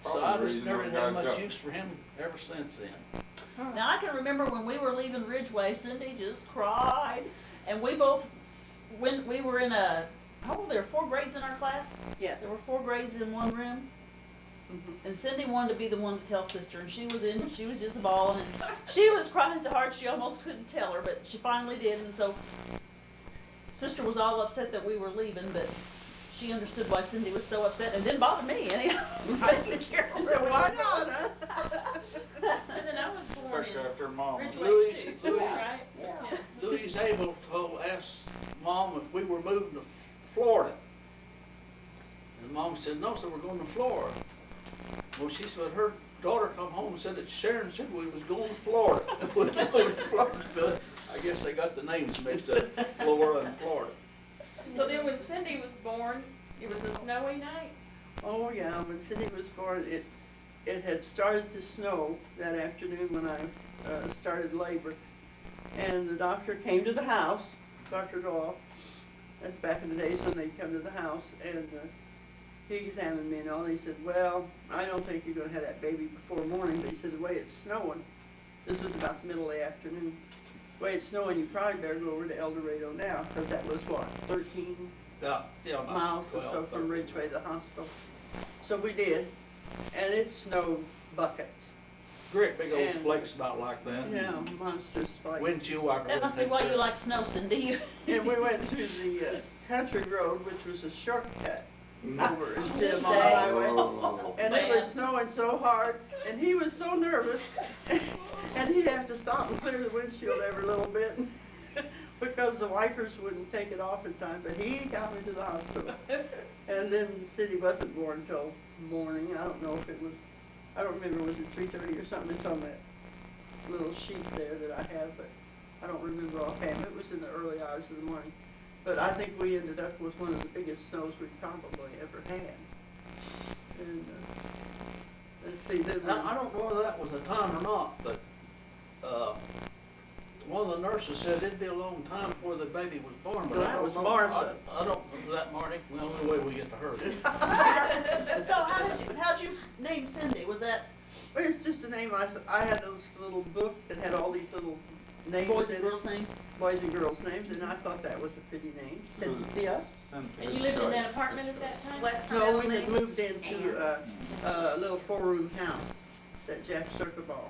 So I just never had much use for him ever since then. Now I can remember when we were leaving Ridgeway, Cindy just cried, and we both, when we were in how old, there were 4 grades in our class? Yes. There were 4 grades in one room. And Cindy wanted to be the one to tell sister, and she was just bawling, and she was crying so hard she almost couldn't tell her, but she finally did, and so sister was all upset that we were leaving, but she understood why Cindy was so upset, and didn't bother me anyhow. I didn't care. So why not, huh? And then I was born Especially after mom. in Louis- Ridgeway too, Louis- right? Yeah. Louise Abel asked Mom if we were moving to Florida. And Mom said, no, so we're going to Florida. Well, she said her daughter come home and said that Sharon said we was going to Florida. We were going to Florida. So I guess they got the names mixed up, Florida and Florida. So then when Cindy was born, it was a snowy night? Oh, yeah, when Cindy was born, it had started to snow that afternoon when I started labor. And the doctor came to the house, Dr. Doyle. That's back in the days when they'd come to the house, and he examined me and all, and he said, well, I don't think you're going to have that baby before morning, but he said, the way it's snowing, this was about the middle of the afternoon, the way it's snowing, you probably better go over to El Dorado now, because that was, what, 13 Yeah, about miles or 12, so from 13. Ridgeway to the hospital. So we did, and it snowed buckets. Great big old And- flakes about like that. Yeah, monstrous spikes. Wind chill wiper. That must be why you like snow, Cindy. And we went through the country road, which was a shortcut over instead This of on the day. highway. Oh. And it was snowing so hard, and he was so nervous, and he'd have to stop and clear the windshield every little bit because the wipers wouldn't take it off in time, but he got me to the hospital. And then Cindy wasn't born until morning. I don't know if it was, I don't remember, was it 3:30 or something? It's on that little sheet there that I have, but I don't remember offhand. It was in the early hours of the morning. But I think we ended up with one of the biggest snows we've probably ever had. And let's see, then Now, I don't know whether that was a time or not, but one of the nurses said it'd be a long time before the baby was born. But Well, I that don't was know. Martha. I don't. Was that Marty? Well, the only way we get to her. So how'd you name Cindy? Was that well, it's just a name. I had those little book that had all these little names boys in and it, girls' names? boys and girls' names, and I thought that was a pretty name, Cynthia. And you lived in that apartment at that time? No, we had moved into a little 4-room house that Jeff Circleball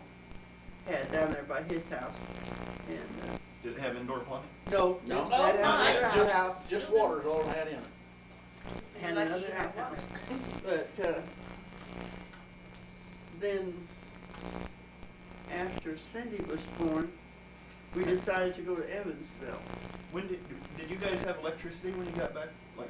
had down there by his house. And Did it have indoor plumbing? no, No. that nice. had another house. Just water's all it had in it. Had Lucky another you had house. But then after Cindy was born, we decided to go to Evansville. When did you guys have electricity when you got back? Like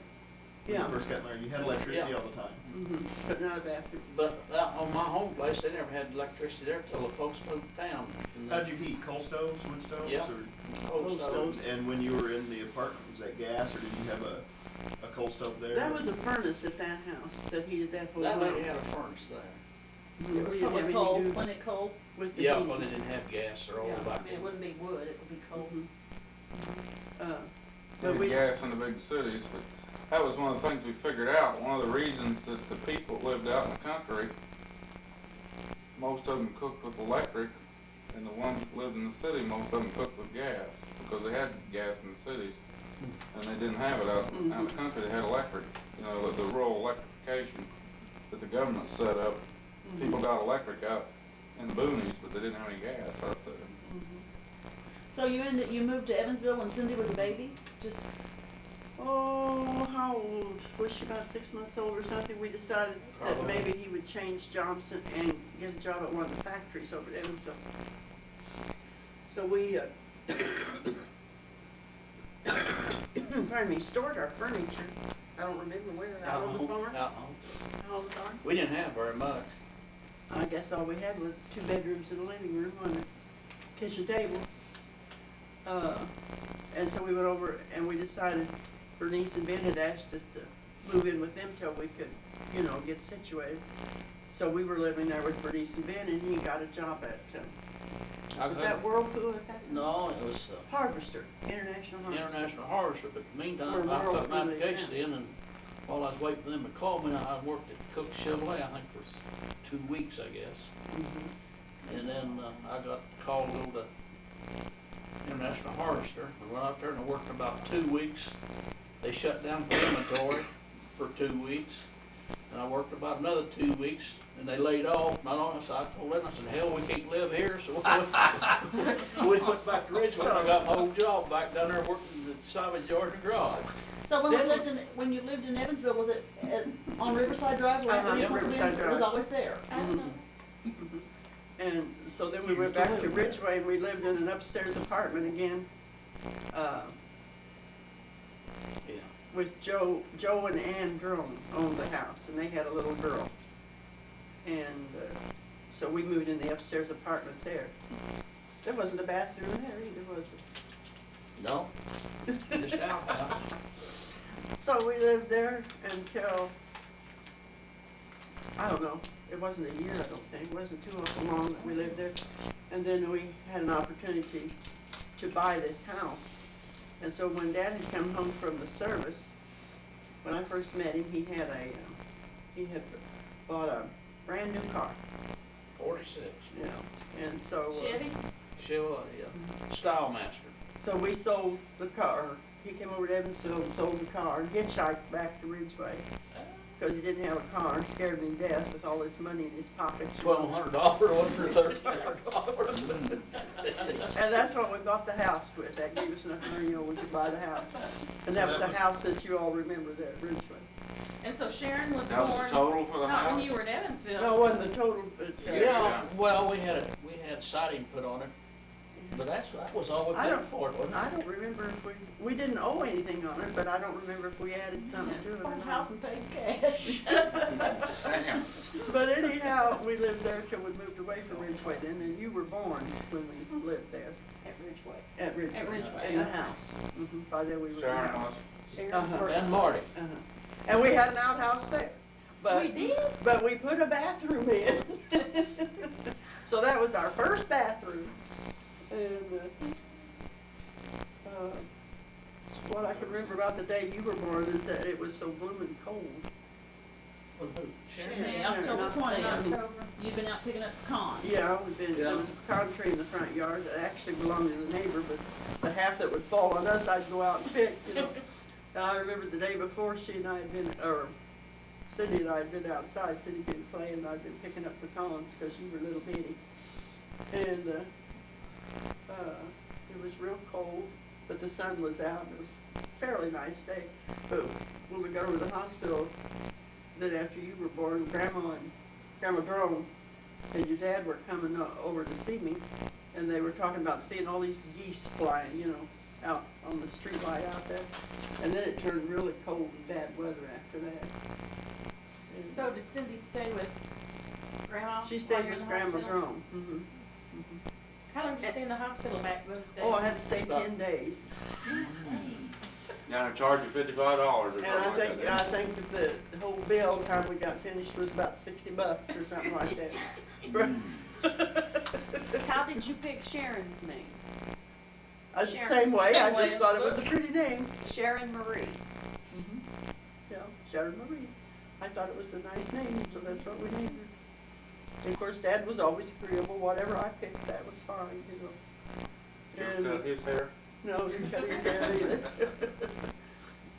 when Yeah. you first got married, you had electricity Yeah. all the time. Mm-hmm. But not a bathroom. But out on my home place, they never had electricity there till the folks moved to town. And How'd you heat? Coal stoves, wood stoves, Yeah. or coal stoves. and when you were in the apartment, was that gas or did you have a coal stove there? That was a furnace at that house that heated that whole That house. lady had a furnace there. Mhm. It was We didn't probably have cold, any to do wasn't it cold? with the Yeah, heating. but they didn't have gas or all Yeah, back I mean, it wouldn't be wood, it would be cold. Mhm. But There's we, gas in the big cities, but that was one of the things we figured out. One of the reasons that the people that lived out in the country, most of them cooked with electric, and the ones that lived in the city, most of them cooked with gas, because they had gas in the cities, and they didn't have it out in the country. They had electric, you know, the rural electrification that the government set up. People got electric out in the boonies, but they didn't have any gas out there. So you moved to Evansville when Cindy was a baby? Just, oh, how old? Was she about 6 months old or something? We decided that Probably. maybe he would change jobs and get a job at one of the factories over at Evansville. So we, pardon me, stored our furniture. I don't remember where, out on the farm? Out home. Out on the farm? We didn't have very much. I guess all we had was 2 bedrooms and a living room on the kitchen table. And so we went over and we decided, Bernice and Ben had asked us to move in with them till we could, you know, get situated. So we were living there with Bernice and Ben, and he got a job at, was that Whirlpool at that time? No, it was Harvester, International Harvester. International Harvester, but in the meantime, We're I put my Whirlpool is application now. in and while I was waiting for them to call me, I worked at Cook Chevrolet, I think for 2 weeks, I guess. And then I got called to go to International Harvester. I went out there and I worked for about 2 weeks. They shut down for inventory for 2 weeks. And I worked about another 2 weeks, and they laid off. And I told them, I said, hell, we can't live here. So we went back to Ridgeway, and I got my old job back down there working at Savage Georgia Garage. So when you lived in Evansville, was it on Riverside Drive where Uh-huh, you yeah, Riverside It Drive. was always there? And so then we went back to Ridgeway and we lived in an upstairs apartment again, Yeah. with Joe and Ann Drone owned the house, and they had a little girl. And so we moved in the upstairs apartment there. There wasn't a bathroom there either, was it? No, just outhouse. So we lived there until, I don't know, it wasn't a year, I don't think, it wasn't too long that we lived there. And then we had an opportunity to buy this house. And so when Dad had come home from the service, when I first met him, he had bought a brand new car, 46. you know, and so. Chevy? Chevrolet, yeah. Style Master. So we sold the car. He came over to Evansville and sold the car and hitchhiked back to Ridgeway because he didn't have a car and scared me to death with all his money in his pockets. $1,200 over $1,300. And that's what we bought the house with. That gave us enough money, you know, we could buy the house. And that was the house that you all remember there at Ridgeway. And so Sharon was That was born, the total for the not when house? you were in Evansville. No, it wasn't the total, but, Yeah, well, we had siding put on it, but that was all we I paid don't- for it, wasn't I it? don't remember if we didn't owe anything on it, but I don't remember if we added something to it or Bought a not. house and paid cash. Sam. But anyhow, we lived there till we moved away from Ridgeway then, and you were born when we lived there. At Ridgeway. At Ridgeway. At Ridgeway, In the okay. house. By then we were in the Sharon house. was. Uh-huh. And Marty. Uh-huh. And we had an outhouse there. But, We did? But we put a bathroom in. So that was our first bathroom. And, what I can remember about the day you were born is that it was so blooming cold. Sharon, Sharon, October not- 20th. October. You've been out picking up pecans. Yeah, we've been, Yeah. there was a pecan tree in the front yard that actually belonged to the neighbor, but the half that would fall on us, I'd go out and pick, you know. And I remember the day before she and I had been, or Cindy and I had been outside, Cindy had been playing, and I'd been picking up pecans because you were little bitty. And, it was real cold, but the sun was out, it was a fairly nice day. But when we got over to the hospital, then after you were born, Grandma Drone and your dad were coming over to see me, and they were talking about seeing all these geese flying, you know, out on the street light out there. And then it turned really cold and bad weather after that. And So did Cindy stay with Grandma? she while stayed you were in with the Grandma hospital? Drone. How long did you stay in the hospital back those days? Oh, I had to stay 10 days. Now they charge you $55 or something And like that. I think that the whole bill, the time we got finished, was about $60 or something like that. How did you pick Sharon's name? The Sharon. same way, I Same way. just thought it was a pretty name. Sharon Marie. Yeah, Sharon Marie. I thought it was a nice name, so that's what we named her. And of course, Dad was always agreeable. Whatever I picked, that was fine, you know. Did you cut his hair? No, didn't cut his hair either.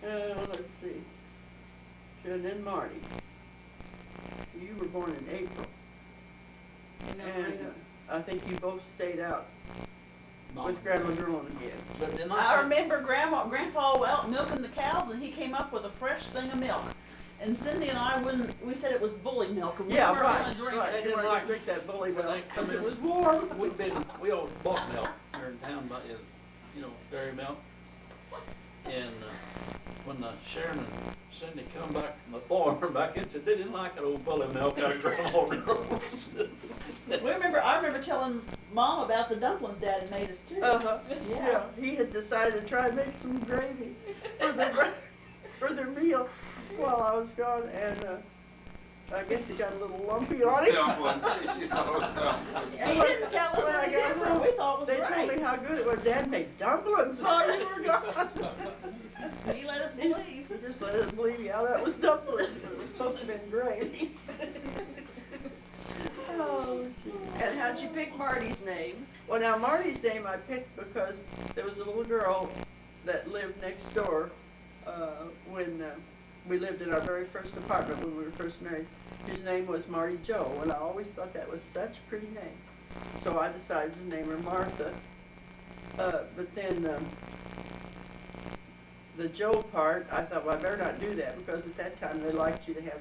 Let's see. And then Marty. You were born in April, You know, and I think you both stayed out with Grandma Drone again. But then I remember Grandpa out milking the cows, and he came up with a fresh thing of milk. And Cindy and I we said it was bully milk, and we Yeah, weren't right, gonna drink right. it. I didn't like to drink that bully When milk they because come it in- was warm. we always bought milk here in town, but you know, dairy milk. And when Sharon and Cindy come back from the farm back in, said they didn't like that old bully milk out of Grandma Drone's. I remember telling Mom about the dumplings Dad had made us too. Uh-huh, yeah, he had decided to try and make some gravy for their meal while I was gone, and I guess he got a little lumpy on it. Dumplings, she knows dumplings. He didn't tell us When I any got different. home, We thought it was they told me great. how good it was. Dad made dumplings while you were gone. He let us believe. He just let us to believe, yeah, that was dumplings, but it was supposed to have been gravy. Oh, shoot. And how'd you pick Marty's name? Well, now Marty's name I picked because there was a little girl that lived next door when we lived in our very first apartment when we were first married. His name was Marty Joe, and I always thought that was such a pretty name. So I decided to name her Martha. But then the Joe part, I thought, well, I better not do that because at that time they liked you to have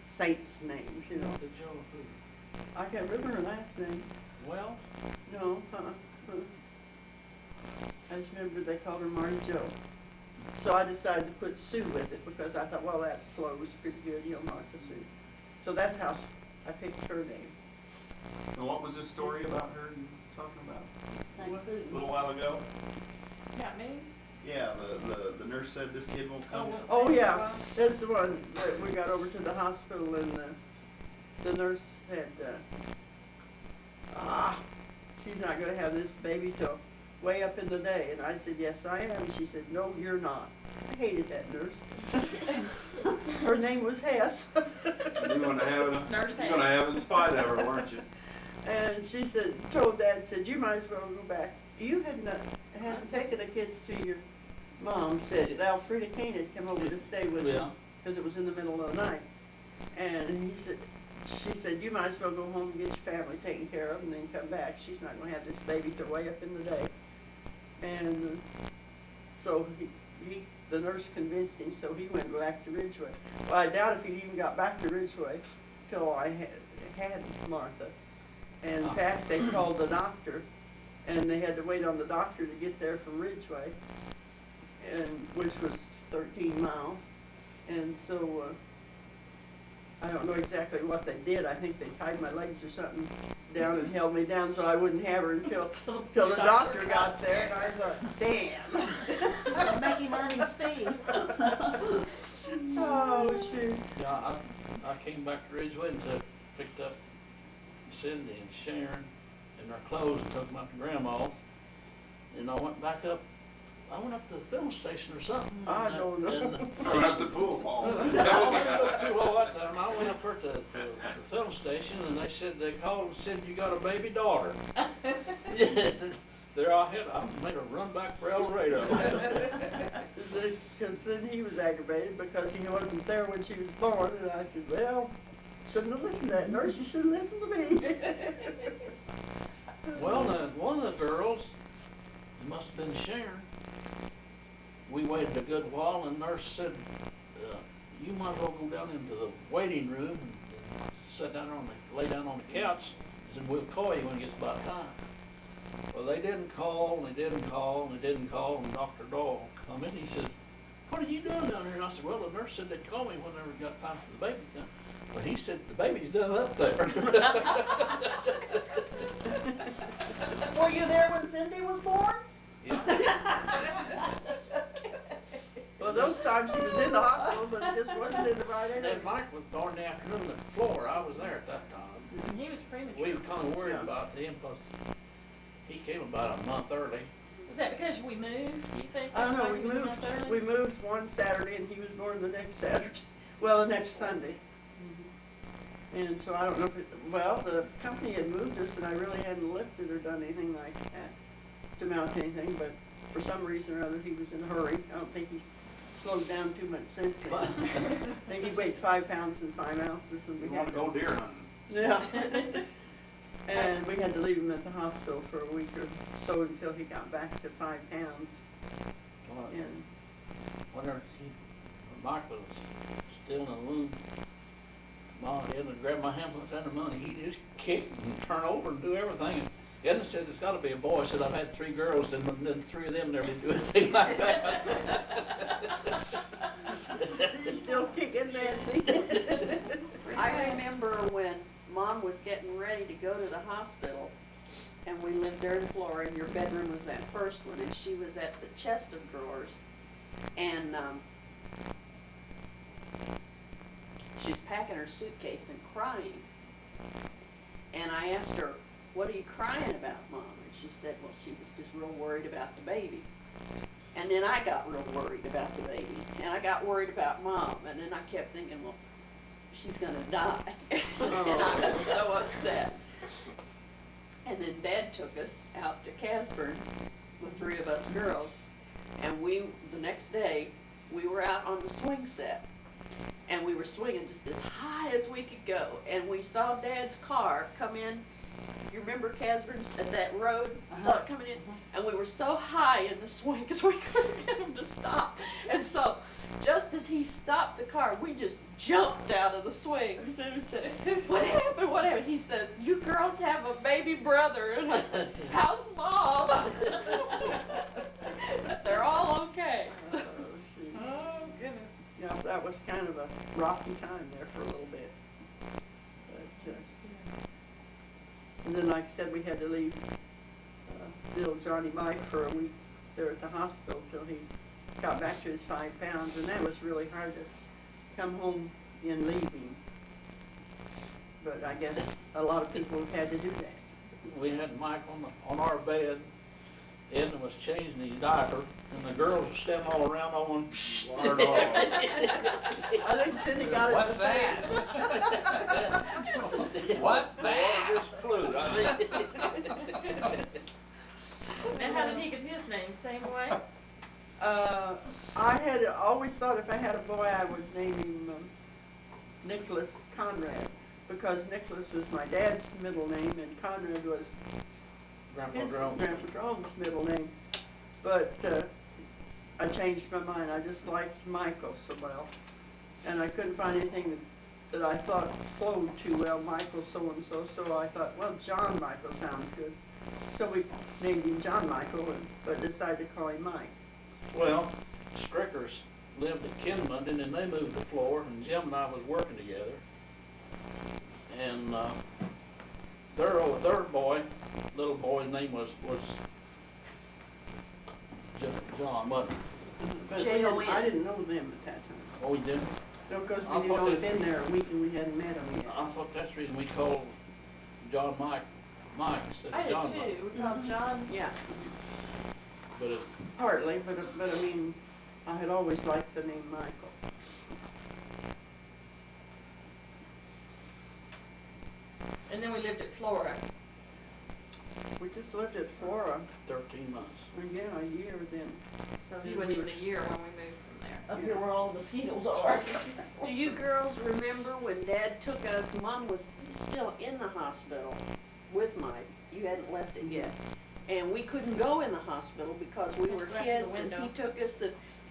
saints' names, you know. The Joe who? I can't remember her last name. Well, No, I just remember they called her Marty Joe. So I decided to put Sue with it because I thought, well, that flows pretty good, you know, Martha Sue. So that's how I picked her name. And what was this story about her you were talking about Was it? a little while ago? Not me? Yeah, the nurse said this kid won't come. Oh, yeah, that's the one that we got over to the hospital and the nurse said, she's not gonna have this baby till way up in the day. And I said, yes, I am. She said, no, you're not. I hated that nurse. Her name was Hess. You're gonna have it, Nurse you're gonna have it in spite of her, weren't you? And she said, told Dad, said, you might as well go back. You hadn't taken the kids to your mom, said Alfreda Kane had come over to stay with them because it was in the middle of the night. And she said, you might as well go home and get your family taken care of and then come back. She's not going to have this baby till way up in the day. And so the nurse convinced him, so he went back to Ridgeway. Well, I doubt if he'd even got back to Ridgeway till I had Martha. And in fact, they called the doctor, and they had to wait on the doctor to get there from Ridgeway, which was 13 miles. And so I don't know exactly what they did. I think they tied my legs or something down and held me down so I wouldn't have her until the doctor got there. And I thought, damn. Mickey Marty's fee. Oh, shoot. yeah, I came back to Ridgeway and picked up Cindy and Sharon and their clothes and took them up to Grandma's. And I went back up. I went up to the film station or something. I don't know. I went up the pool hall. I went up to that time. I went up there to the film station and they said they called and said you got a baby daughter. Yes. There I made a run back for El Dorado. Because then he was aggravated because he wasn't there when she was born. And I said, well, shouldn't have listened to that nurse. You should have listened to me. Well, one of the girls, it must have been Sharon, we waited a good while and the nurse said, you might as well go down into the waiting room and sit down lay down on the couch. She said, we'll call you when it gets about time. Well, they didn't call, and they didn't call, and they didn't call, and Dr. Doyle come in, he said, what are you doing down here? And I said, well, the nurse said they'd call me whenever it got time for the baby to come. But he said, the baby's done up there. Were you there when Cindy was born? Yeah. Well, those times she was in the hospital, but it just wasn't in the right area. And Mike was born in the afternoon on the floor. I was there at that time. He was premature. We were kind of worried about him because he came about a month early. Is that because we moved, you think? I don't That's know, why he was a month early? we moved one Saturday and he was born the next Saturday. Well, the next Sunday. And so I don't know if the company had moved us and I really hadn't lifted or done anything like that to mount anything, but for some reason or other he was in a hurry. I don't think he's slowed down too much since then. I think he weighed 5 pounds and 5 ounces and we You had wanna go deer hunting? Yeah. And we had to leave him at the hospital for a week or so until he got back to 5 pounds. And Whenever Mike was still in the womb, Mom Edna grabbed my hand, put down the money. He just kicked and turn over and do everything. And Edna said, it's got to be a boy. I said, I've had 3 girls, and then 3 of them never did do anything like that. he's still kicking Nancy. I remember when Mom was getting ready to go to the hospital, and we lived there in Florida, and your bedroom was that first one, and she was at the chest of drawers, and she's packing her suitcase and crying. And I asked her, what are you crying about, Mom? And she said, well, she was just real worried about the baby. And then I got real worried about the baby, and I got worried about Mom, and then I kept thinking, well, she's gonna die. And I was so upset. And then Dad took us out to Casburn's, the three of us girls, and the next day, we were out on the swing set, and we were swinging just as high as we could go, and we saw Dad's car come in. You remember Casburn's at that road? Saw it coming in, and we were so high in the swing because we couldn't get him to stop. And so, just as he stopped the car, we just jumped out of the swing. And we said, "What happened? What happened?" He says, "You girls have a baby brother. And how's Mom?" But they're all okay. Oh, shoot. Oh, goodness. Yeah, that was kind of a rocky time there for a little bit. But, and then, like I said, we had to leave little Johnny Mike for a week there at the hospital till he got back to his 5 pounds, and that was really hard to come home and leave him. But I guess a lot of people have had to do that. We had Mike on our bed. Edna was changing his diaper, and the girls were standing all around on one. Water dog. I think Cindy got it. What's that? What's that? Just flew. I mean, And how did he get his name? Same way? I had always thought if I had a boy, I would name him Nicholas Conrad, because Nicholas was my dad's middle name, and Conrad was Grandpa his Drone. Grandpa Drone's middle name. But I changed my mind. I just liked Michael so well, and I couldn't find anything that I thought flowed too well. Michael so and so. So I thought, well, John Michael sounds good. So we named him John Michael, but decided to call him Mike. Well, Strickers lived at Kinmund, and they moved to Florida, and Jim and I was working together. And their little boy's name was John, wasn't it? But J-O-N. I didn't know them at that time. Oh, we didn't? No, because I we had thought only that- been there a week and we hadn't met him yet. I thought that's the reason we called John Mike instead I of did John Mike. too. We called John. Yeah. But it, Partly, but I mean, I had always liked the name Michael. And then we lived at Flora. We just lived at Flora, 13 months. yeah, a year then. So he wasn't even a year when we moved from there. Up here where all the mosquitoes are. Do you girls remember when Dad took us, Mom was still in the hospital with Mike, you hadn't left it yet, and we couldn't go in the hospital because we were Right to the kids, and he window. took us,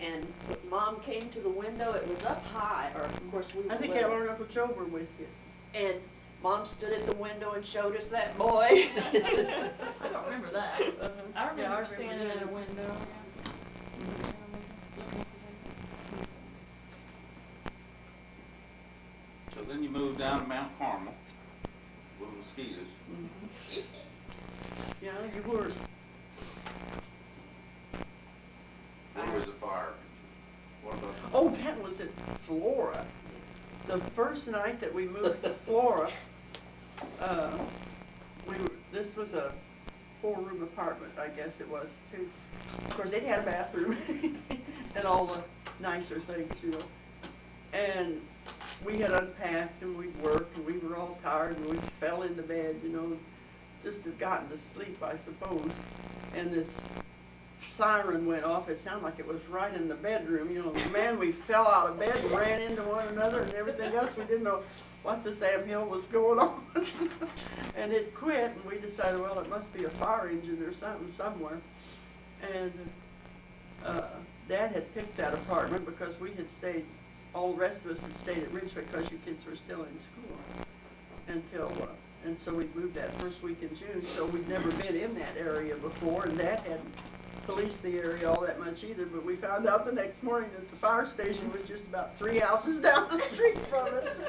and Mom came to the window, it was up high, or of course we were I think little. I learned Uncle Joe were with you. And Mom stood at the window and showed us that boy. I don't remember that. I remember Yeah, I standing that. at a window. So then you moved down to Mount Carmel with mosquitoes. Yeah, you were. Where was the fire? What about the... Oh, that was at Flora. The first night that we moved to Flora, this was a 4-room apartment, I guess it was too. Of course, it had a bathroom and all the nicer things, you know. And we had unpacked and we'd worked and we were all tired and we fell into bed, you know, just had gotten to sleep, I suppose. And this siren went off. It sounded like it was right in the bedroom, you know. Man, we fell out of bed and ran into one another and everything else. We didn't know what the Sam Hill was going on. And it quit, and we decided, well, it must be a fire engine or something somewhere. And Dad had picked that apartment because we had stayed, all the rest of us had stayed at Ridge because you kids were still in school until, and so we moved that first week in June. So we'd never been in that area before, and Dad hadn't policed the area all that much either, but we found out the next morning that the fire station was just about 3 houses down the street from us.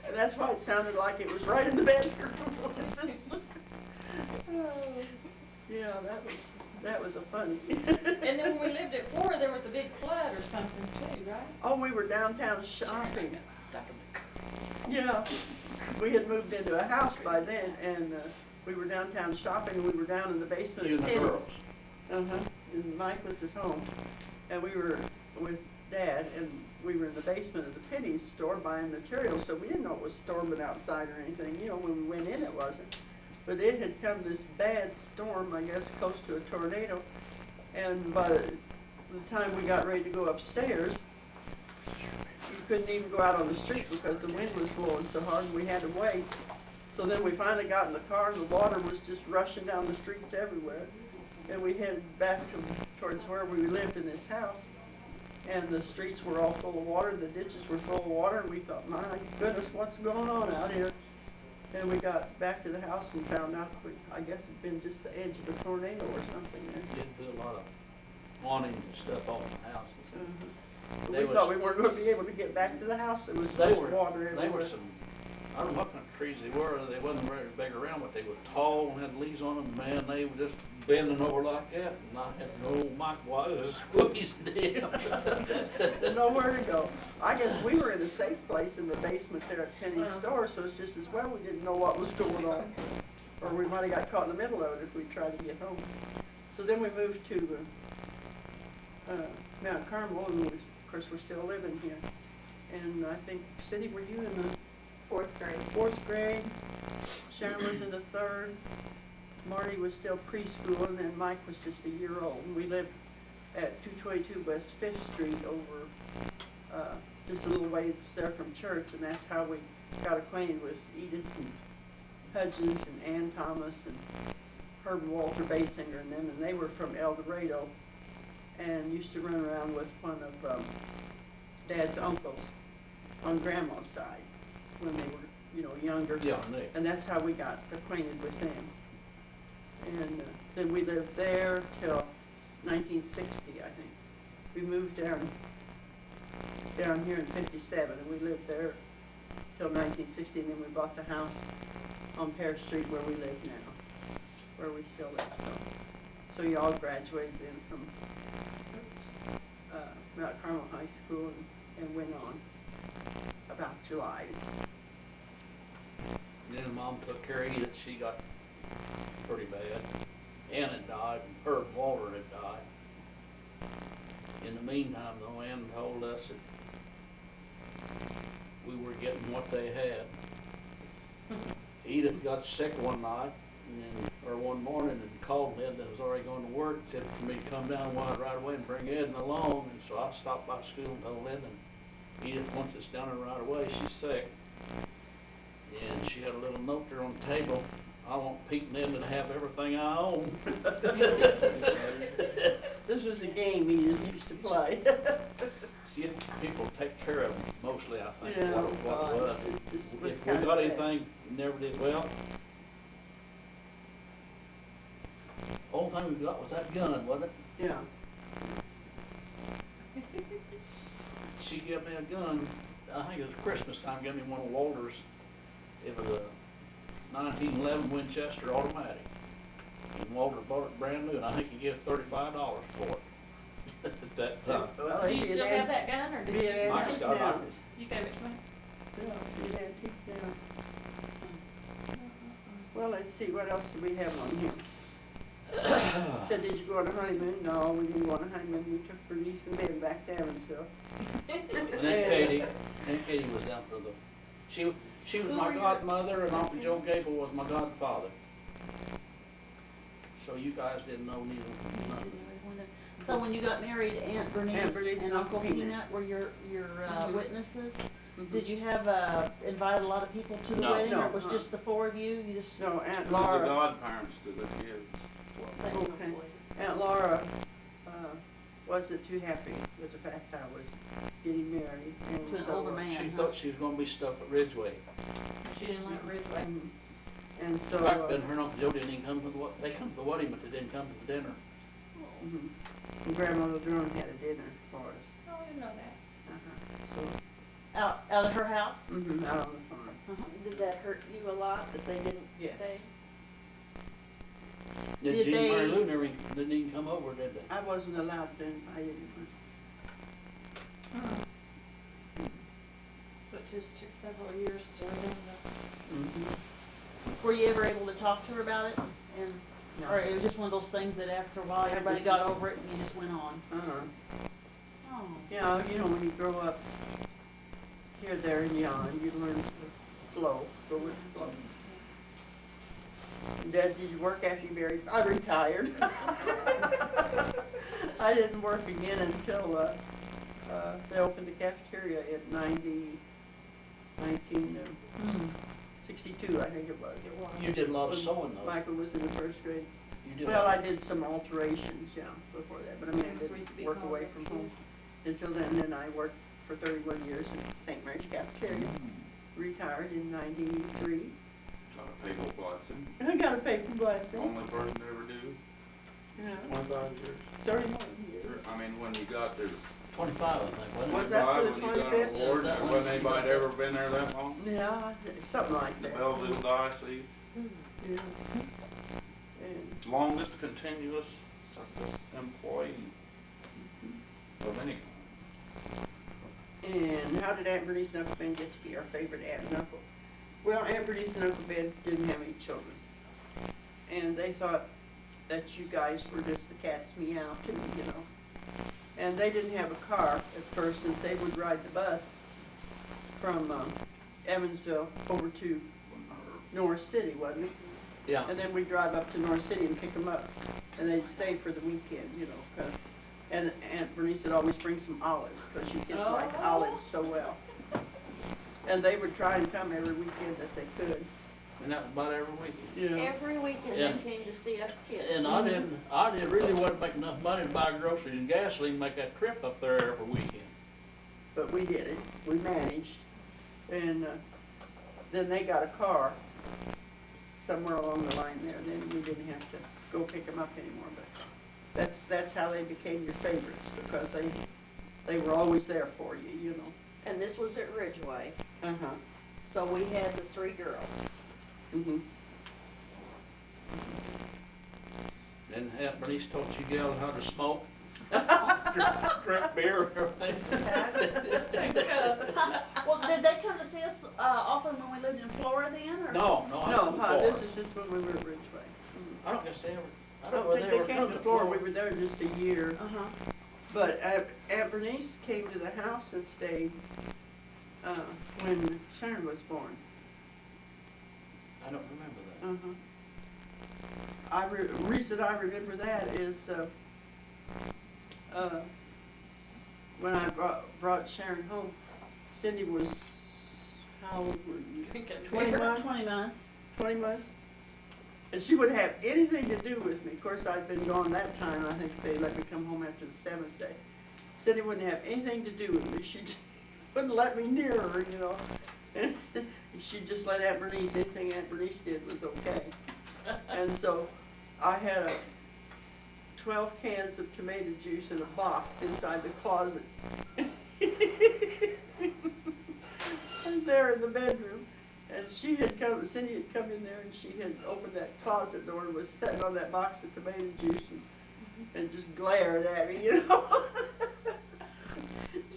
And that's why it sounded like it was right in the bedroom. Yeah, that was a funny. And then when we lived at Flora, there was a big flood or something too, right? Oh, we were downtown shopping. Yeah, we had moved into a house by then, and we were downtown shopping, and we were down in the basement You of and the Tedna's. girls. Uh-huh, and Mike was at home, and we were with Dad, and we were in the basement of the Penny's store buying materials, so we didn't know it was storming outside or anything. You know, when we went in, it wasn't. But it had come this bad storm, I guess, close to a tornado, and by the time we got ready to go upstairs, you couldn't even go out on the street because the wind was blowing so hard, and we had to wait. So then we finally got in the car, and the water was just rushing down the streets everywhere. And we headed back towards where we lived in this house, and the streets were all full of water, the ditches were full of water, and we thought, my goodness, what's going on out here? And we got back to the house and found out, I guess it'd been just the edge of a tornado or something there. Did put a lot of awnings and stuff off the houses. But They we thought was- we weren't gonna be able to get back to the house, there was so They much were, water they everywhere. were some, I don't know what kind of trees they were, they wasn't very big around, but they were tall and had leaves on them, man, they were just bending over like that, and I had no Mike, why was squeezing them. There's nowhere to go. I guess we were in a safe place in the basement there at Penny's store, so it's just as well we didn't know what was going on. Or we might have got caught in the middle of it if we tried to get home. So then we moved to Mount Carmel, and of course we're still living here. And I think, Cindy, were you in the 4th grade. 4th grade? Sharon was in the 3rd. Marty was still preschool, and then Mike was just a year old. And we lived at 222 West 5th Street over just a little ways there from church, and that's how we got acquainted with Edith and Hudgens and Ann Thomas and Herb and Walter Basinger and them, and they were from El Dorado and used to run around with one of Dad's uncles on Grandma's side when they were, you know, younger. Yeah, Nick. And that's how we got acquainted with them. And then we lived there till 1960, I think. We moved down here in 57, and we lived there till 1960, and then we bought the house on Pear Street where we live now, where we still live. So y'all graduated then from Mount Carmel High School and went on about July's. Then Mom took care of Edith, she got pretty bad. Ann had died, and Herb Walter had died. In the meantime, though, Ann told us that we were getting what they had. Edith got sick one night, or one morning, and called me, that was already going to work, said for me to come down right away and bring Edna along. And so I stopped by school and told Edna, Edith wants us down there right away, she's sick. And she had a little note there on the table, I want Pete and Edna to have everything I own. This was a game Edith used to play. See, people take care of them mostly, I think, Yeah, what it was. was If we kinda got sad. anything, never did well. Only thing we got was that gun, wasn't it? Yeah. She gave me a gun, I think it was Christmas time, gave me one of Walter's. It was a 1911 Winchester automatic. And Walter bought it brand new, and I think he gave $35 for it at that time. Well, Do it'd you be still an have that gun, or did be you an sell Mike's it? got now. it. You gave it to me? Yeah, be an antique now. Well, let's see, what else do we have on here? Said, did you go on a honeymoon? No, we didn't go on a honeymoon. We took Bernice and Ben back to Evansville. And then Katie was down for the, she was Who my were your- godmother, and Uncle Joe Gable was my godfather. So you guys didn't know neither, nothing. So when you got married, Aunt Bernice Aunt Bernice and Uncle Peanut were your witnesses? Did you have, invite a lot of people to the No. wedding, or No, it was just the four of you? You just, No, Aunt The Laura, godparents to the kids. okay. Aunt Laura, wasn't too happy with the fact I was getting married. And To an so, older man. She huh? thought she was gonna be stuck at Ridgeway. She didn't like Ridgeway? And so, Back then, her and Uncle Joe didn't even come to the, they come to the wedding, but they didn't come to the dinner. mhm. And Grandmother Durham had a dinner for us. Oh, I didn't know that. So, Out at her house? out on the farm. Uh-huh. Did that hurt you a lot that they didn't Yes. stay? Did Jean Mary they- Lou never, didn't even come over, did they? I wasn't allowed to invite anyone. So it just took several years to learn that. Mhm. Were you ever able to talk to her about it? And No. Or it was just one of those things that after a while, everybody got over it and you just went on? Uh-huh. Oh. Yeah, you know, when you grow up here, there, and yon, you learn to flow, go with the flow. And Dad, did you work after you married? I retired. I didn't work again until they opened the cafeteria in 1962, I think it was. You did a lot of sewing though. Michael was in the first grade. You did. Well, I did some alterations, yeah, before that, but I mean, I didn't work away from home until then. Then I worked for 31 years in St. Mary's Cafeteria, retired in 93. Got a papal blessing. I got a paper blessing. Only person to ever do. Yeah, 25 years. 31 years. I mean, when you got there, 25, I think, wasn't it? Was that for the 25, when you got an 25th? award, That wasn't was- anybody ever been there that long? Yeah, something like The that. Belleville Diocese, Yeah. And longest continuous service employee of any kind. And how did Aunt Bernice and Uncle Ben get to be our favorite aunt and uncle? Well, Aunt Bernice and Uncle Ben didn't have any children. And they thought that you guys were just the cat's meow too, you know. And they didn't have a car at first, since they would ride the bus from Evansville over to North City, wasn't it? Yeah. And then we'd drive up to North City and pick them up. And they'd stay for the weekend, you know, 'cause and Aunt Bernice would always bring some olives, because you kids like olives so well. And they would try and come every weekend that they could. And that was about every weekend. Yeah. Every weekend Yeah. they came to see us kids. And I didn't really want to make enough money to buy groceries and gasoline, make that trip up there every weekend. But we did it. We managed. And then they got a car somewhere along the line there. And then we didn't have to go pick them up anymore. But that's how they became your favorites, because they were always there for you, you know. And this was at Ridgeway, Uh-huh. so we had the 3 girls. Mm-hmm. Then Aunt Bernice taught you gals how to smoke, drink beer, everything. Well, did they come to see us often when we lived in Florida then, or? No, I No, was this is just when we were at Ridgeway. I don't guess they ever. I don't think they came to Florida. We were there just a year. Uh-huh. But Aunt Bernice came to the house and stayed when Sharon was born. I don't remember that. Reason I remember that is when I brought Sharon home, Cindy was, how old were you? 20 months? 20 months. 20 months. And she wouldn't have anything to do with me. Of course, I'd been gone that time. I think they let me come home after the 7th day. Cindy wouldn't have anything to do with me. She wouldn't let me near her, you know. And she just let Aunt Bernice, anything Aunt Bernice did was okay. And so I had 12 cans of tomato juice in a box inside the closet. And there in the bedroom. And she had come, Cindy had come in there, and she had opened that closet door and was sitting on that box of tomato juice and just glared at me, you know.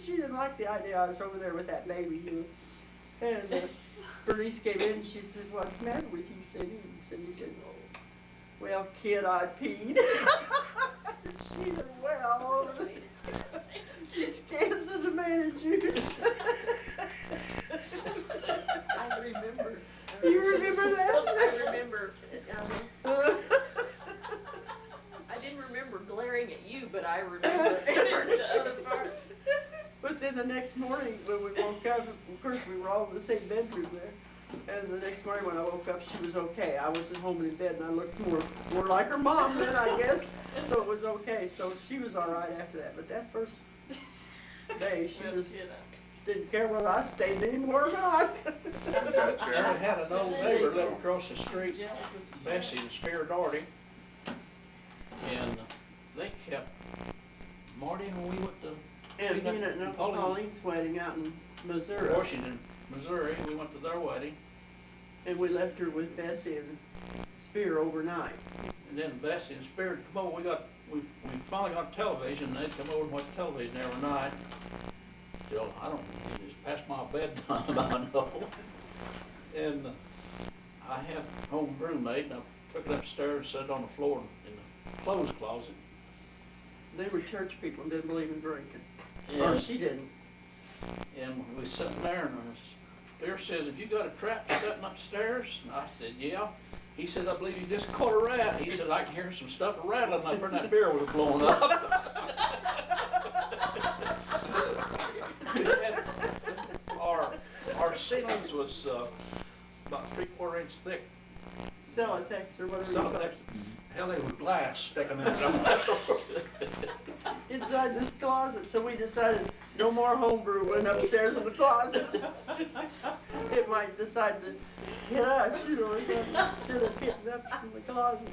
She didn't like the idea I was over there with that baby, you know. And Bernice came in and she said, "What's the matter with you, Cindy?" And Cindy said, "Well, kid, I peed." She said, "Well, just cans of tomato juice." I remember. You remember that? I remember. I didn't remember glaring at you, but I remember the other part. But then the next morning when we woke up, of course we were all in the same bedroom there. And the next morning when I woke up, she was okay. I was at home in bed and I looked more like her mom then, I guess. So it was okay. So she was all right after that. But that first day, she just didn't care whether I stayed anymore or not. I had an old neighbor lived across the street, Bessie and Spear Doherty, and they kept, Marty, when we went to And Nina and Uncle Pauline's wedding out in Missouri. Washington, Missouri, we went to their wedding, And we left her with Bessie and Spear overnight. and then Bessie and Spear come over, we finally got television, and they'd come over and watch television every night. Till, I don't know, it's past my bedtime, I know. And I had a home roommate, and took it upstairs, set it on the floor in the clothes closet. They were church people and didn't believe in drinking. And, Or she didn't. and we was sitting there, and the spirit says, "Have you got a trap setting upstairs?" And I said, "Yeah." He says, "I believe you just caught a rat." He said, "I can hear some stuff rattling up there, and that beer was blowing up." We had, our ceilings was about 3/4 inch thick. Celotex or whatever. you Some call of it. that, hell, they were glass sticking in it. Inside this closet, so we decided no more homebrew went upstairs in the closet. It might decide to hit us, you know, instead of hitting up in the closet.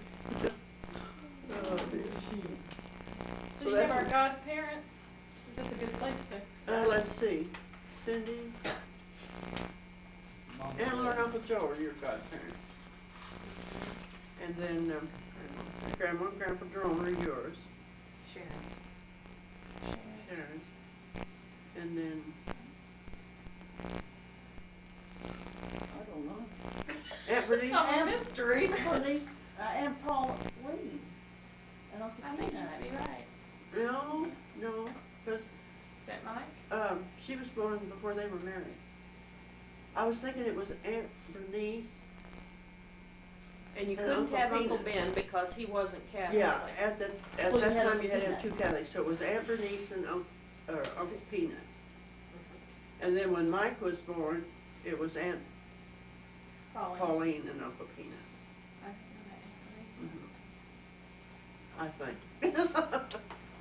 Oh, dear. So you have our godparents? Is this a good place to? Let's see, Cindy, Emma and Uncle Joe are your godparents. And then, Grandma and Grandpa Jerome are yours, Sharon's. And then, I don't know. Aunt Bernice. Oh, mystery. Bernice, and Paul Lee. And Uncle I think Peanut. that might be right. No, because, Is that Mike? she was born before they were married. I was thinking it was Aunt Bernice. And you And couldn't Uncle have Uncle Peanut. Ben because he wasn't Catholic. Yeah, at that So you time had you Uncle had to have Peanut. two Catholics, so it was Aunt Bernice and Uncle Peanut. And then when Mike was born, it was Aunt Pauline and Uncle Peanut, I think.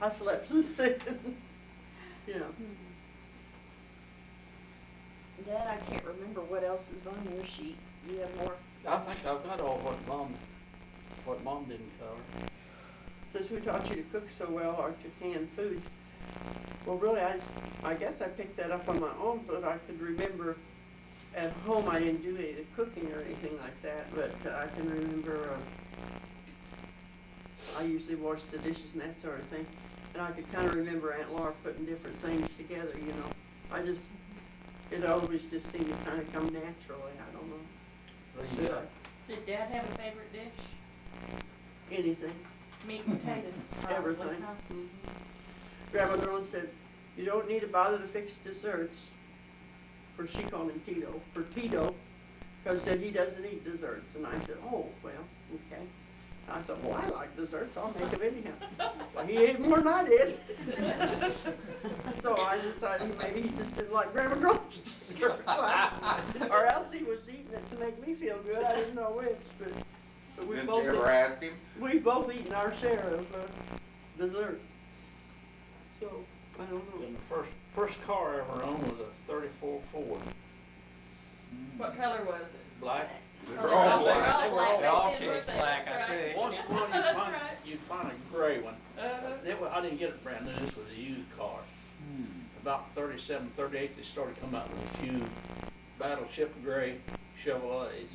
I slept since then. Yeah. Dad, I can't remember what else is on your sheet. You have more? I think I've got all what mom didn't cover. Since we taught you to cook so well, or to can foods, well, really, I guess I picked that up on my own, but I could remember at home I didn't do any of the cooking or anything like that, but I can remember I usually washed the dishes and that sort of thing, and I could kind of remember Aunt Laura putting different things together, you know. It always just seemed to kind of come naturally, I don't know. What do you got? Did Dad have a favorite dish? Anything. Meat and potatoes, probably, Everything. huh? Mhm. Grandma Drone said, "You don't need to bother to fix desserts," for she called him Tito, for Tito, because said he doesn't eat desserts. And I said, "Oh, well, okay." I thought, "Well, I like desserts, I'll make them anyhow." Well, he ate more than I did. So I decided maybe he just didn't like Grandma Drone's dessert. Or else he was eating it to make me feel good, I didn't know which, but we Didn't both you ever ask him? we've both eaten our share of desserts. So, I don't know. And the first car I ever owned was a 34 Ford. What color was it? Black. They're all They're black. all black. They all They did came look black, that's I right. think. Once in a while That's you'd right. find a gray one. Uh-huh. I didn't get it brand new, this was a used car. About 37, 38, they started coming out with a few battleship gray Chevrolets.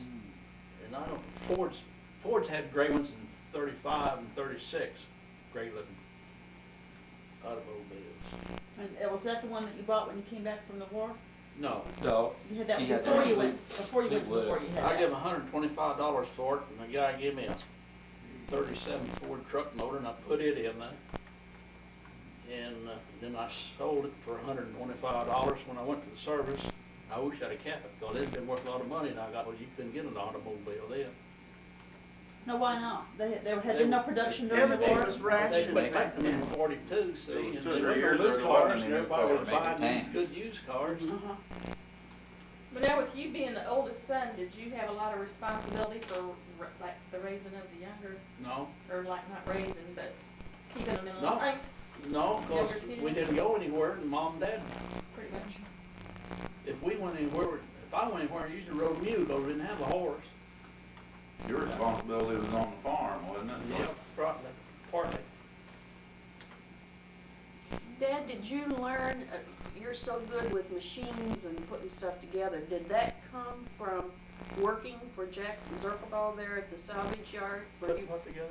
And I don't, Ford's had gray ones in 35 and 36, gray looking automobiles. And was that the one that you bought when you came back from the war? No, No. You had that He had before that you went, before you went to the war, you had I that. gave him $125 for it, and the guy gave me a 37 Ford truck motor, and I put it in there. And then I sold it for $125 when I went to the service. I wish I'd have kept it, because it'd been worth a lot of money, and I got, well, you couldn't get an automobile then. No, why not? They had been no production during the Everything war. was They rationed make back them in then. 42, see, It was and 2 or they 3 were years new ago, cars, wasn't and it, everybody before was they made buying tanks. good used cars. Uh-huh. But now with you being the oldest son, did you have a lot of responsibility for like the raising of the younger, No, or like not raising, but keeping them in No. line? no, because Younger we kids? didn't go anywhere, and Mom and Dad, Pretty much. if we went anywhere, if I went anywhere, I usually rode a mule, because we didn't have a horse. Your responsibility was on the farm, wasn't it? Yeah, probably, partly. Dad, did you learn, you're so good with machines and putting stuff together, did that come from working for Jack Zerkaball there at the salvage yard? Where Put you, what together?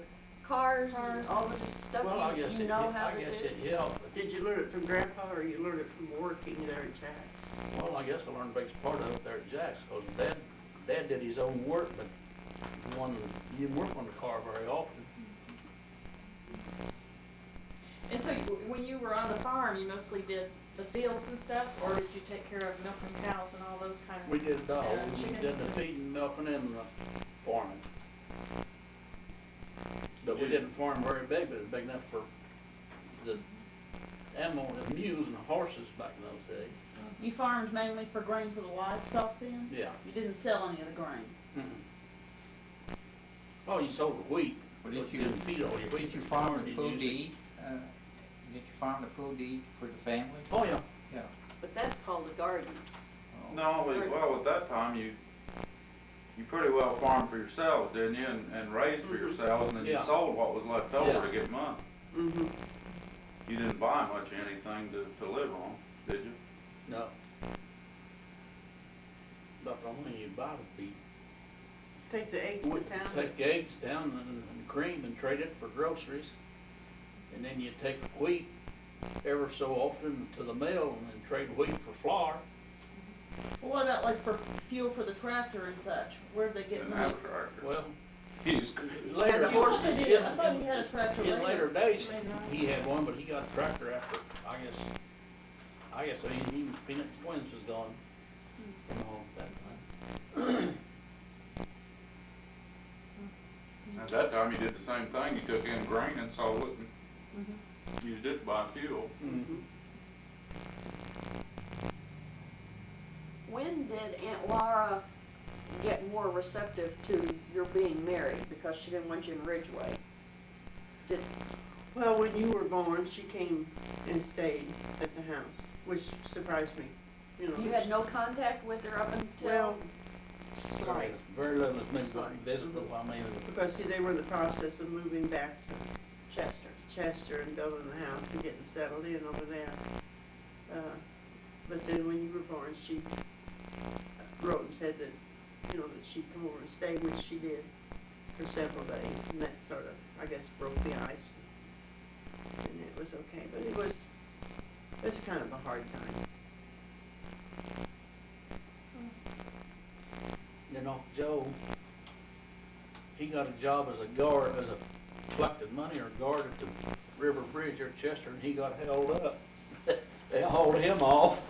cars Cars and all this stuff Well, I guess you know how I to do? guess it helped, but, Did you learn it from Grandpa, or you learned it from working there at Jack? well, I guess I learned a big part of it there at Jack's, because Dad did his own work, but You didn't work on the car very often. And so when you were on the farm, you mostly did the fields and stuff, or did you take care of milking cows and all those kind of? We did it all. We chickens did the and- feeding, milking, and farming. But we didn't farm very big, but it was big enough for the animals, the mules and the horses back in those days. You farmed mainly for grain for the livestock then? Yeah. You didn't sell any of the grain? Mm-mm. Oh, you sold the wheat, Well, but you didn't feed all your wheat. Did you farm Corn the you food to used. eat? Did you farm the food to eat for the family? Oh, yeah. Yeah. But that's called a garden. Oh. No, well, at that time, you pretty well farmed for yourselves, didn't you, and raised for yourselves, and then you Yeah. sold what was left over Yeah. to get money. Mm-hmm. You didn't buy much of anything to live on, did you? No. About the only thing you buy would be, Take the eggs to town. take the eggs down and cream and trade it for groceries. And then you take wheat ever so often to the mill and then trade wheat for flour. Well, what about like for fuel for the tractor and such? Where'd they get Didn't money? have a tractor. Well, He's, later, the horses. I thought he did. I thought he had a tractor in later. later days, Later on. he had one, but he got a tractor after, I guess, even Peanut Twins was gone. You know, that time. at that time, you did the same thing, you took in grain and sold it Mhm. and used it to buy fuel. Mhm. When did Aunt Laura get more receptive to your being married because she didn't want you in Ridgeway? Did, Well, when you were born, she came and stayed at the house, which surprised me. You know, you had no contact with her up until? Well, slight, Very little has been visible, I mean, because see, they were in the process of moving back to Chester. Chester and building the house and getting settled in over there. But then when you were born, she wrote and said that, you know, that she'd come over and stay, which she did for several days, and that sort of, I guess, broke the ice. And it was okay, but it was kind of a hard time. you know, Joe, he got a job as a guard, as a collected money or guard at the River Bridge or Chester, and he got held up. They hauled him off.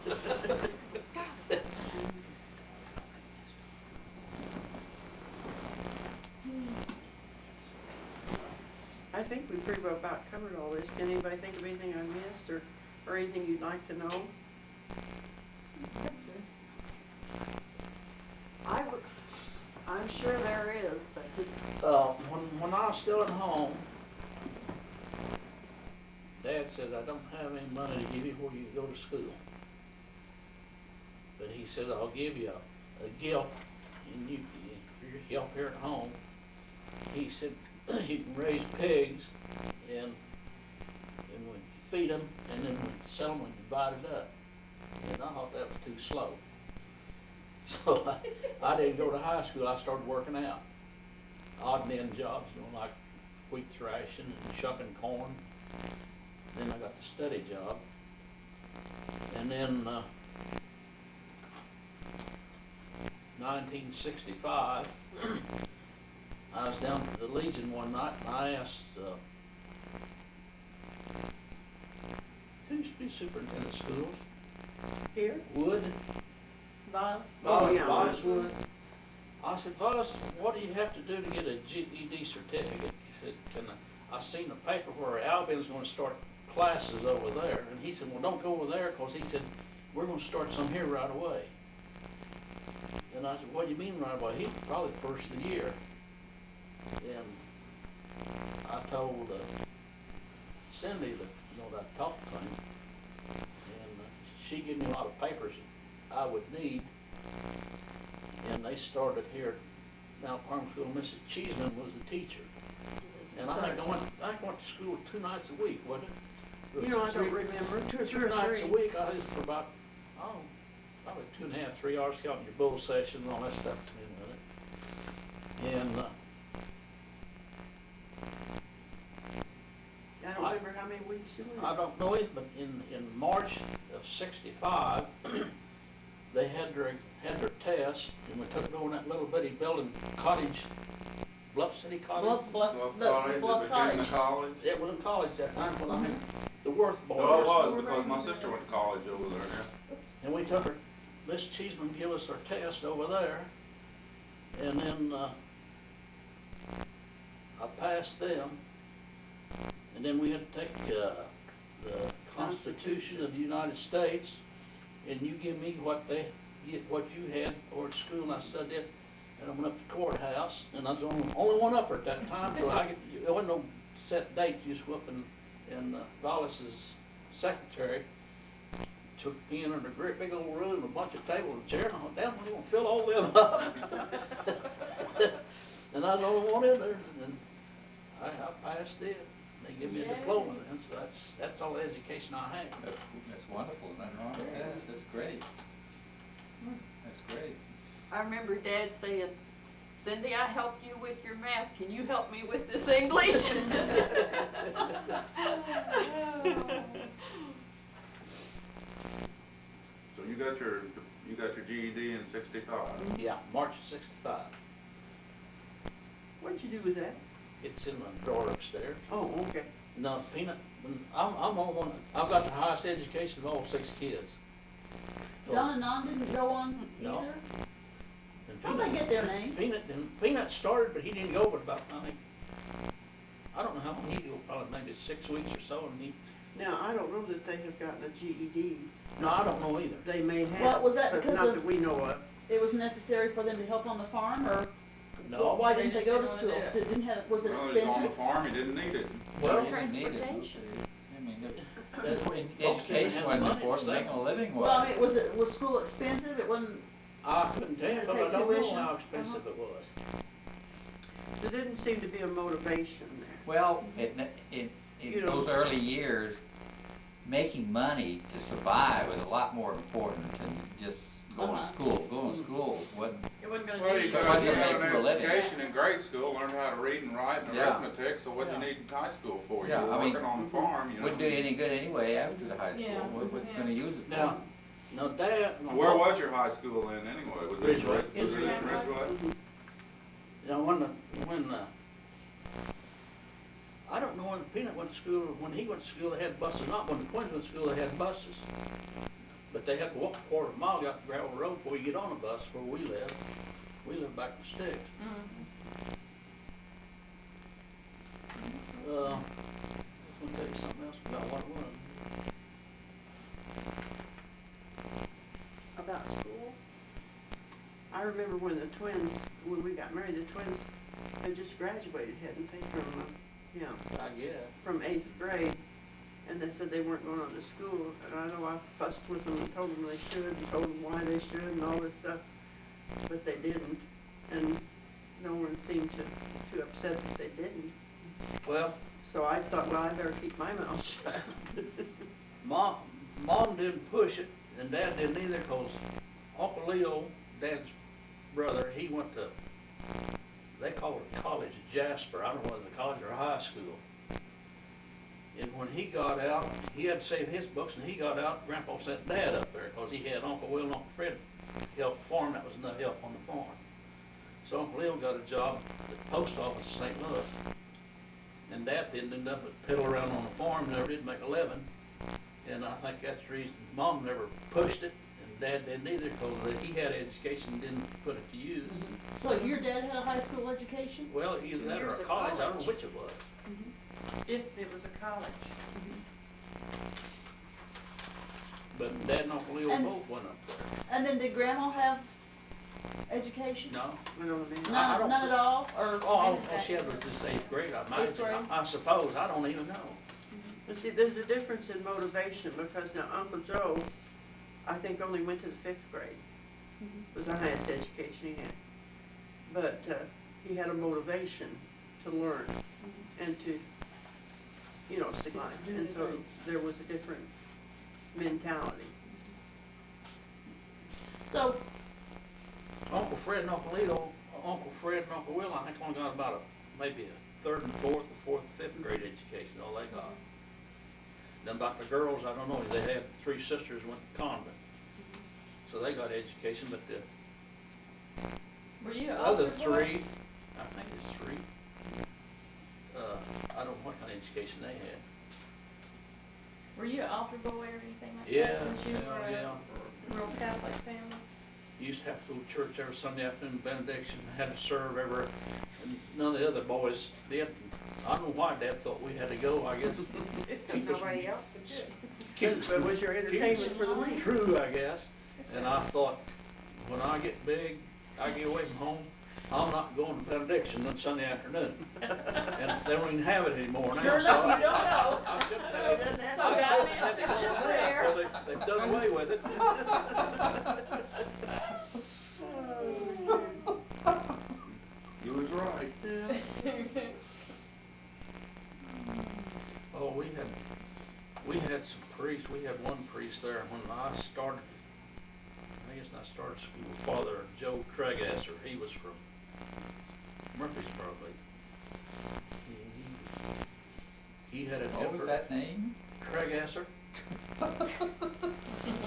I think we pretty well about covered all this. Can anybody think of anything I missed, or anything you'd like to know? That's good. I'm sure there is, but When I was still at home, Dad said, I don't have any money to give you where you can go to school. But he said, I'll give you a gift and you, for your help here at home. He said, you can raise pigs and we feed them and then we sell them and divide it up. And I thought that was too slow. So I didn't go to high school. I started working out. Odd and end jobs, you know, like wheat thrashing and shucking corn. Then I got the study job. And then 1965, I was down at the Legion one night and I asked, who used to be superintendent of schools? Here? Wood? Vice? Oh, yeah. Vice Wood. I said, Vice, what do you have to do to get a GED certificate? He said, I seen the paper where Albion's going to start classes over there. And he said, well, don't go over there, because he said, we're going to start some here right away. And I said, what do you mean right away? He was probably first of the year. And I told Cindy that, you know, that I talked to him. And she gave me a lot of papers I would need. And they started here at Mount Carmel School. Mrs. Cheeseman was the teacher. And I think I went to school 2 nights a week, wasn't it? You know, I don't remember, 2 or 3 2 nights a week. I did for about, probably 2.5, 3 hours, counting your bull session and all that stuff. And I don't remember how many weeks you were. I don't know it, but in March of '65, they had their test, and we took it over in that little bitty building, cottage, Bluff City Cottage. Bluff, College, Bluff it became Cottage. the college. It was in college that time when I had the Worth boys. Well, it was, because my sister went to college over there, yeah. And we took her, Miss Cheeseman gave us our test over there, and then, I passed them, and then we had to take, the Constitution of the United States, and you give me what you had over at school, and I studied it, and I went up to the courthouse, and I was the only one up at that time, so there wasn't no set date, you just whoop and Wallace's secretary took me in a great big old room, a bunch of tables and chairs, and I thought, damn, we're gonna fill all them up. And I was the only one in there, and I passed it. They give me a diploma, and so that's all the education I had. That's wonderful, isn't that right? Yes, that's great. That's great. I remember Dad saying, Cindy, I helped you with your math, can you help me with this English? So you got your GED in '65. Yeah, March of '65. What'd you do with that? It's in my drawer upstairs. Oh, okay. No, Peanut, I'm the one, I've got the highest education of all 6 kids. So- Don and Non didn't go on No. either? and How'd they get their names? Peanut started, but he didn't go but about, I don't know how long he did, probably maybe 6 weeks or so, and he, Now, I don't know that they have gotten a GED. no, I don't know either. They may have, What, was that but because not of- that we know of. It was necessary for them to help on the farm, or No. why They didn't they just go to didn't school? wanna do it. Didn't have, was it Well, he was on the expensive? farm, he didn't need it. Well, No you didn't need it. transportation. I mean, That- folks didn't education have wasn't money, important, so- making a living was. Well, I mean, was school expensive? It wasn't, I couldn't tell you, Had to but pay I don't know tuition? how expensive it was. There didn't seem to be a motivation there. Well, in You know- those early years, making money to survive was a lot more important than just going to school. Going to school wasn't, It wasn't gonna Well, do you you. could Wasn't have gonna make an you a living. education in grade school, learn how to read and write and Yeah. arithmetic, so what do you Yeah. need in high school for? Yeah, You were I mean, working on the farm, you know. wouldn't do you any good anyway after the high school. Yeah, What's yeah. gonna use it for? Now, Dad. Where was your high school then anyway? Was it Ridgeway. Was it in Ridgeway? You know, I don't know when Peanut went to school, or when he went to school, they had buses, not when the twins went to school, they had buses. But they had to walk a quarter mile, got the gravel road before you get on a bus where we live. We live back in Sticks. I was gonna tell you something else about what it was. About school? I remember when when we got married, the twins had just graduated, hadn't they, I guess. from 8th grade. And they said they weren't going on to school, and I know I fussed with them and told them they should, and told them why they should and all this stuff, but they didn't. And no one seemed too upset that they didn't. Well, So I thought, well, I better keep my mouth shut. Mom didn't push it, and Dad didn't either, 'cause Uncle Leo, Dad's brother, he went to, they call it college, Jasper. I don't know whether it's a college or a high school. And when he got out, he had to save his books, and he got out, Grandpa sent Dad up there, 'cause he had Uncle Will and Uncle Fred help farm. That was enough help on the farm. So Uncle Leo got a job at the post office in St. Louis. And Dad didn't end up but piddle around on the farm, never did make a living. And I think that's the reason Mom never pushed it, and Dad didn't either, 'cause he had education and didn't put it to use. so your dad had a high school education? Well, either 2 that or years a of college, I don't know college. which it was. If it was a college. But Dad and Uncle Leo And- both went up there. And then did grandma have education? No? I don't know. I don't- None at all, or? Oh, all she had was just 8th grade, I imagine. grade? I suppose, I don't even know. But see, there's a difference in motivation, because now Uncle Joe, I think only went to the 5th grade. Was the highest education he had. But, he had a motivation to learn and to, stick life. And so there was a different mentality. So, Uncle Fred and Uncle Leo, Uncle Fred and Uncle Will, I think only got about maybe a 3rd and 4th, or 4th and 5th grade education, all they got. Then about the girls, I don't know, they had 3 sisters went to convent. so they got education, but the Were you an other altar boy? three, I think it's three, I don't know what kind of education they had. Were you an altar boy or anything like Yeah, that since you yeah, were yeah. a real Catholic family? Used to have to go to church every Sunday afternoon, benediction, had to serve every, and none of the other boys did. I don't know why Dad thought we had to go, I guess. Because nobody else could do it. Keep us- It was your entertainment for the keep us week. True, I guess. And I thought, when I get big, I get away from home, I'm not going to benediction on Sunday afternoon. And they don't even have it anymore now. Sure so enough, I- you don't go. I shouldn't have. Doesn't have So I God shouldn't meant have to gone go there. there. Well, they've done away with it. You was right. Oh, we had some priests, we had one priest there when I started, I guess when I started school, Father Joe Cregasser, he was from Murfreesboro. He had a What was that name? Cregasser.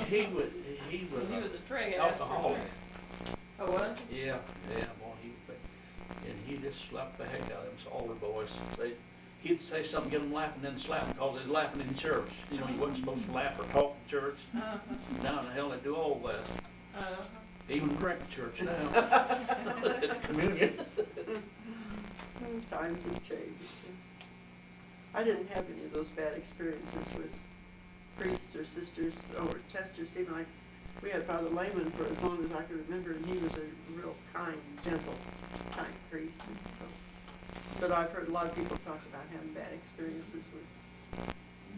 He was He was a tray alcoholic. Oh, what? Yeah, boy, and he just slapped the heck out of them, so all the boys, he'd say something, get them laughing, then slap them, cause they're laughing in church. You know, you wasn't supposed to laugh or talk in church. Uh-huh. Now in the hell they do all that. Uh-huh. Even drink in church now. Communion. Times have changed. I didn't have any of those bad experiences with priests or sisters or Chester. Seemed like we had Father Lehman for as long as I can remember, and he was a real kind, gentle, kind priest. And so. But I've heard a lot of people talk about having bad experiences with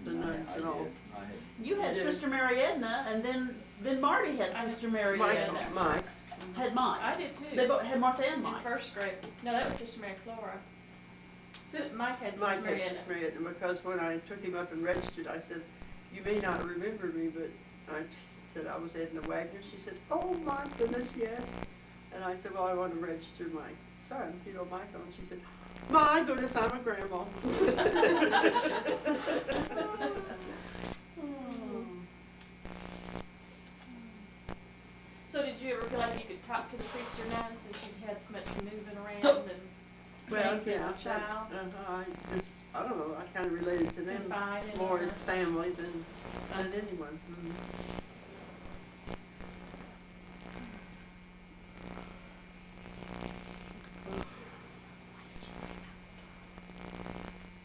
the nuns I and all. did. I had. You had Yeah. Sister Mary Edna, and then Marty had I Sister had Mary Mike, Edna. Mike. Had Mike. I did too. They both had Martha and In Mike. first grade. No, that was Sister Mary Flora. Mike had Sister Mike Mary had Edna. Sister Mary Edna, because when I took him up and registered, I said, "You may not remember me, but I said I was Edna Wagner." She said, "Oh my goodness, yes." And I said, "Well, I want to register my son, you know, Michael." And she said, "My goodness, I'm a grandma." So did you ever feel like you could talk to the priest or nun since you had so much moving around and Well, things yeah, as a child? I don't know, I kind of related to them Confide in more her? as family than anyone.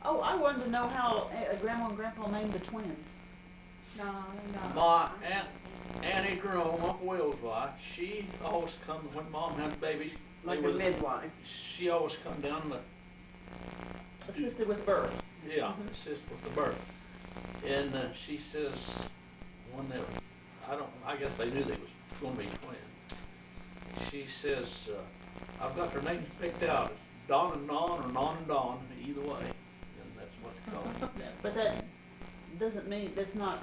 Oh, I wanted to know how Grandma and Grandpa named the twins. No. My Annie Jerome, Uncle Will's wife, she always come, when Mom had babies, Like they a were- midwife. she always come down the, Assisted with birth. yeah, assist with the birth. And she says, when they were, I guess they knew they was gonna be twins. She says, I've got their names picked out, it's Don and Don, or Non and Don, either way, and that's what they call them. But that doesn't mean that's not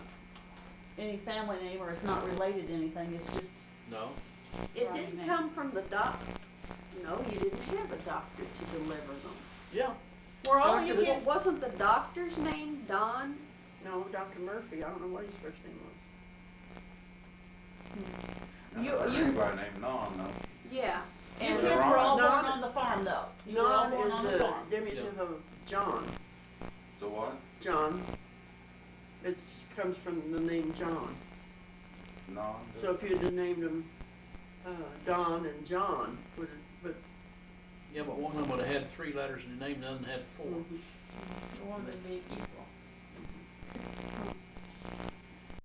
any family name or it's not related to anything. It's just No? It Right. didn't come from the no, you didn't have a doctor to deliver them. Yeah. were all you Doctor- kids. Wasn't the doctor's name Don? No, Dr. Murphy, I don't know what his first name was. You By name Non, though. Yeah. you And kids were all born Non- on the farm though. You were all Non born is on the the farm. diminutive of John. The what? John. It comes from the name John. Non. So if you'd have named them Don and John, but Yeah, but one of them would've had 3 letters and the name, the other had 4. mhm. The one would be equal.